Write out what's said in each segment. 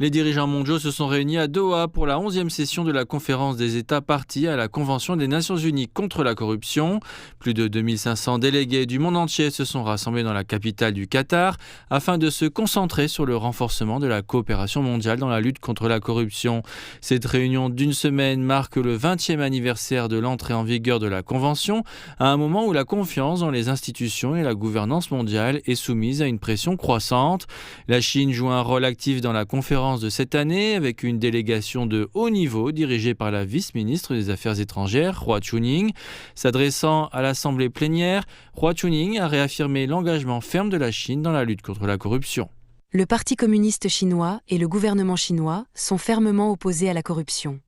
Les dirigeants mondiaux se sont réunis à Doha pour la 11e session de la conférence des États parties à la Convention des Nations Unies contre la corruption. Plus de 2500 délégués du monde entier se sont rassemblés dans la capitale du Qatar afin de se concentrer sur le renforcement de la coopération mondiale dans la lutte contre la corruption. Cette réunion d'une semaine marque le 20e anniversaire de l'entrée en vigueur de la Convention, à un moment où la confiance dans les institutions et la gouvernance mondiale est soumise à une pression croissante. La Chine joue un rôle actif dans la conférence de cette année avec une délégation de haut niveau dirigée par la vice-ministre des Affaires étrangères, Hua Chunying. S'adressant à l'Assemblée plénière, Hua Chunying a réaffirmé l'engagement ferme de la Chine dans la lutte contre la corruption. Le Parti communiste chinois et le gouvernement chinois sont fermement opposés à la corruption.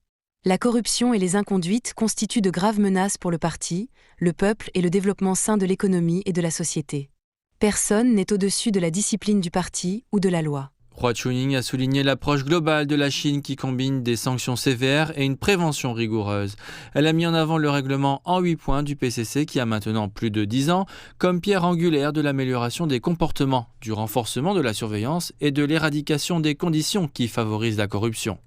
La corruption et les inconduites constituent de graves menaces pour le parti, le peuple et le développement sain de l'économie et de la société. Personne n'est au-dessus de la discipline du parti ou de la loi. Hua Chunying a souligné l'approche globale de la Chine qui combine des sanctions sévères et une prévention rigoureuse. Elle a mis en avant le règlement en 8 points du PCC qui a maintenant plus de 10 ans comme pierre angulaire de l'amélioration des comportements, du renforcement de la surveillance et de l'éradication des conditions qui favorisent la corruption.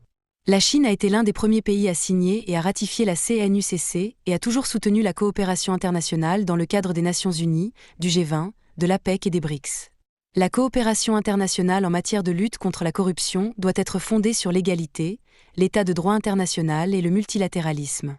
La Chine a été l'un des premiers pays à signer et à ratifier la CNUCC et a toujours soutenu la coopération internationale dans le cadre des Nations Unies, du G20, de l'APEC et des BRICS. La coopération internationale en matière de lutte contre la corruption doit être fondée sur l'égalité, l'état de droit international et le multilatéralisme.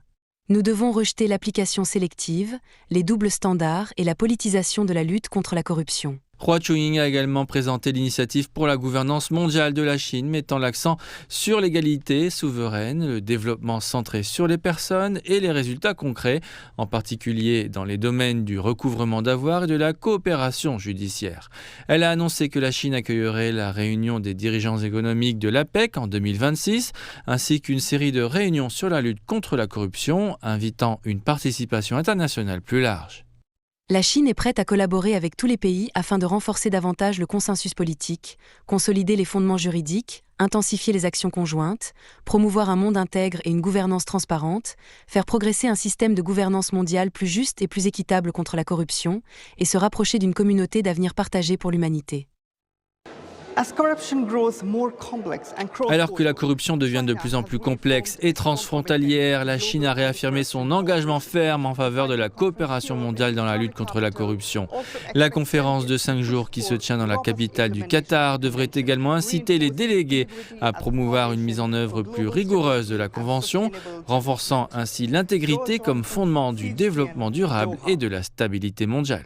Nous devons rejeter l'application sélective, les doubles standards et la politisation de la lutte contre la corruption. Hua Chunying a également présenté l'initiative pour la gouvernance mondiale de la Chine, mettant l'accent sur l'égalité souveraine, le développement centré sur les personnes et les résultats concrets, en particulier dans les domaines du recouvrement d'avoirs et de la coopération judiciaire. Elle a annoncé que la Chine accueillerait la réunion des dirigeants économiques de l'APEC en 2026, ainsi qu'une série de réunions sur la lutte contre la corruption, invitant une participation internationale plus large. La Chine est prête à collaborer avec tous les pays afin de renforcer davantage le consensus politique, consolider les fondements juridiques, intensifier les actions conjointes, promouvoir un monde intègre et une gouvernance transparente, faire progresser un système de gouvernance mondiale plus juste et plus équitable contre la corruption, et se rapprocher d'une communauté d'avenir partagé pour l'humanité. Alors que la corruption devient de plus en plus complexe et transfrontalière, la Chine a réaffirmé son engagement ferme en faveur de la coopération mondiale dans la lutte contre la corruption. La conférence de 5 jours qui se tient dans la capitale du Qatar devrait également inciter les délégués à promouvoir une mise en œuvre plus rigoureuse de la Convention, renforçant ainsi l'intégrité comme fondement du développement durable et de la stabilité mondiale.